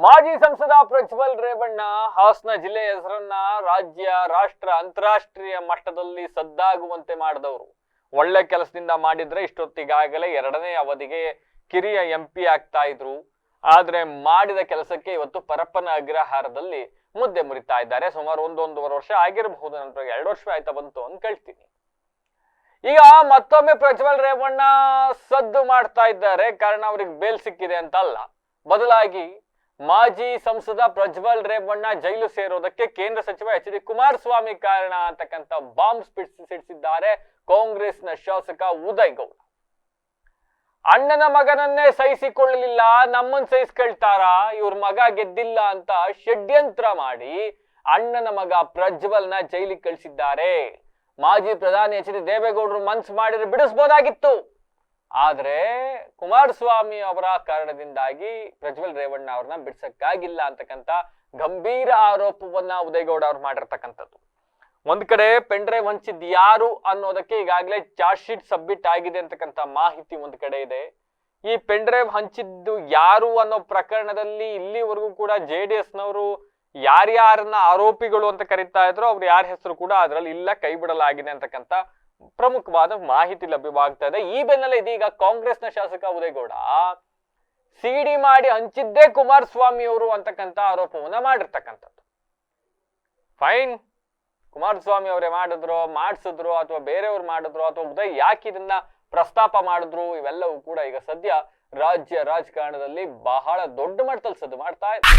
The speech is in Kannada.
ಮಾಜಿ ಸಂಸದ ಪ್ರಜ್ವಲ್ ರೇವಣ್ಣ ಹಾಸನ ಜಿಲ್ಲೆಯ ಹೆಸರನ್ನ ರಾಜ್ಯ, ರಾಷ್ಟ್ರ, ಅಂತಾರಾಷ್ಟ್ರೀಯ ಮಟ್ಟದಲ್ಲಿ ಸದ್ದಾಗುವಂತೆ ಮಾಡಿದವರು. ಒಳ್ಳೆ ಕೆಲಸದಿಂದ ಮಾಡಿದ್ರೆ ಇಷ್ಟೊತ್ತಿಗಾಗಲೇ 2ನೇ ಅವಧಿಗೆ ಕಿರಿಯ MP ಆಗ್ತಾ ಇದ್ರು. ಆದ್ರೆ ಮಾಡಿದ ಕೆಲಸಕ್ಕೆ ಇವತ್ತು ಪರಪ್ಪನ ಅಗ್ರಹಾರದಲ್ಲಿ ಮುದ್ದೆ ಮುರಿತಾ ಇದ್ದಾರೆ. ಸುಮಾರು 1.5 ವರ್ಷ ಆಗಿರಬಹುದು, ನಂತರ 2 ವರ್ಷ ಆಯ್ತಾ ಬಂತು ಅಂತ ಕೇಳ್ತೀನಿ. ಈಗ ಮತ್ತೊಮ್ಮೆ ಪ್ರಜ್ವಲ್ ರೇವಣ್ಣ ಸದ್ದು ಮಾಡ್ತಾ ಇದ್ದಾರೆ. ಕಾರಣ ಅವ್ರಿಗೆ ಬೇಲ್ ಸಿಕ್ಕಿದೆ ಅಂತ ಅಲ್ಲ, ಬದಲಾಗಿ ಮಾಜಿ ಸಂಸದ ಪ್ರಜ್ವಲ್ ರೇವಣ್ಣ ಜೈಲು ಸೇರೋದಕ್ಕೆ ಕೇಂದ್ರ ಸಚಿವ HD ಕುಮಾರಸ್ವಾಮಿ ಕಾರಣ ಅಂತಕ್ಕಂಥ ಬಾಂಬ್ ಸಿಡಿಸಿದ್ದಾರೆ ಕಾಂಗ್ರೆಸ್ನ ಶಾಸಕ ಉದಯ್ ಗೌಡ. ಅಣ್ಣನ ಮಗನನ್ನೇ ಸಹಿಸಿಕೊಳ್ಳಲಿಲ್ಲ, ನಮ್ಮನ್ ಸಹಿಸ್ಕೊಳ್ತಾರ, ಇವ್ರ ಮಗ ಗೆದ್ದಿಲ್ಲ ಅಂತ ಷಡ್ಯಂತ್ರ ಮಾಡಿ ಅಣ್ಣನ ಮಗ ಪ್ರಜ್ವಲ್ನ ಜೈಲಿಗೆ ಕಳಿಸಿದ್ದಾರೆ. ಮಾಜಿ ಪ್ರಧಾನಿ HD ದೇವೇಗೌಡರು ಮನ್ಸು ಮಾಡಿದ್ರೆ ಬಿಡಿಸ್ಬೋದಾಗಿತ್ತು. ಆದ್ರೆ ಕುಮಾರಸ್ವಾಮಿ ಅವರ ಕಾರಣದಿಂದಾಗಿ ಪ್ರಜ್ವಲ್ ರೇವಣ್ಣ ಅವ್ರನ್ನ ಬಿಡ್ಸಕ್ಕಾಗಿಲ್ಲ ಅಂತಕ್ಕಂಥ ಗಂಭೀರ ಆರೋಪವನ್ನ ಉದಯಗೌಡ ಅವ್ರು ಮಾಡಿರ್ತಕ್ಕಂಥದ್ದು. ಒಂದ್ ಕಡೆ ಪೆನ್ ಡ್ರೈವ್ ಹಂಚಿದ್ ಯಾರು ಅನ್ನೋದಕ್ಕೆ ಈಗಾಗಲೇ ಚಾರ್ಜ್ ಶೀಟ್ ಸಬ್ಮಿಟ್ ಆಗಿದೆ ಅಂತಕ್ಕಂಥ ಮಾಹಿತಿ ಒಂದ್ ಕಡೆ ಇದೆ. ಈ ಪೆನ್ ಡ್ರೈವ್ ಹಂಚಿದ್ದು ಯಾರು ಅನ್ನೋ ಪ್ರಕರಣದಲ್ಲಿ ಇಲ್ಲಿವರೆಗೂ ಕೂಡ JDS ನವರು ಯಾರ್ಯಾರನ್ನ ಆರೋಪಿಗಳು ಅಂತ ಕರೀತಾ ಇದ್ರು ಅವ್ರು ಯಾರ ಹೆಸರು ಕೂಡ ಅದ್ರಲ್ಲಿ ಇಲ್ಲ, ಕೈ ಬಿಡಲಾಗಿದೆ ಅಂತಕ್ಕಂಥ ಪ್ರಮುಖವಾದ ಮಾಹಿತಿ ಲಭ್ಯವಾಗ್ತಾ ಇದೆ. ಈ ಬೆನ್ನಲ್ಲೇ ಇದೀಗ ಕಾಂಗ್ರೆಸ್ನ ಶಾಸಕ ಉದಯಗೌಡ CD ಮಾಡಿ ಹಂಚಿದ್ದೇ ಕುಮಾರಸ್ವಾಮಿ ಅವರು ಅಂತಕ್ಕಂಥ ಆರೋಪವನ್ನ ಮಾಡಿರ್ತಕ್ಕಂಥದ್ದು. ಫೈನ್, ಕುಮಾರಸ್ವಾಮಿ ಅವರೇ ಮಾಡಿಸಿದ್ರು ಅಥವಾ ಬೇರೆಯವ್ರು ಮಾಡಿದ್ರು ಅಥವಾ ಉದಯ್ ಯಾಕೆ ಇದನ್ನ ಪ್ರಸ್ತಾಪ ಮಾಡಿದ್ರು, ಇವೆಲ್ಲವೂ ಕೂಡ ಈಗ ಸದ್ಯ ರಾಜ್ಯ ರಾಜಕಾರಣದಲ್ಲಿ ಬಹಳ ದೊಡ್ಡ ಮಟ್ಟದಲ್ಲಿ ಸದ್ದು ಮಾಡ್ತಾ ಇದೆ.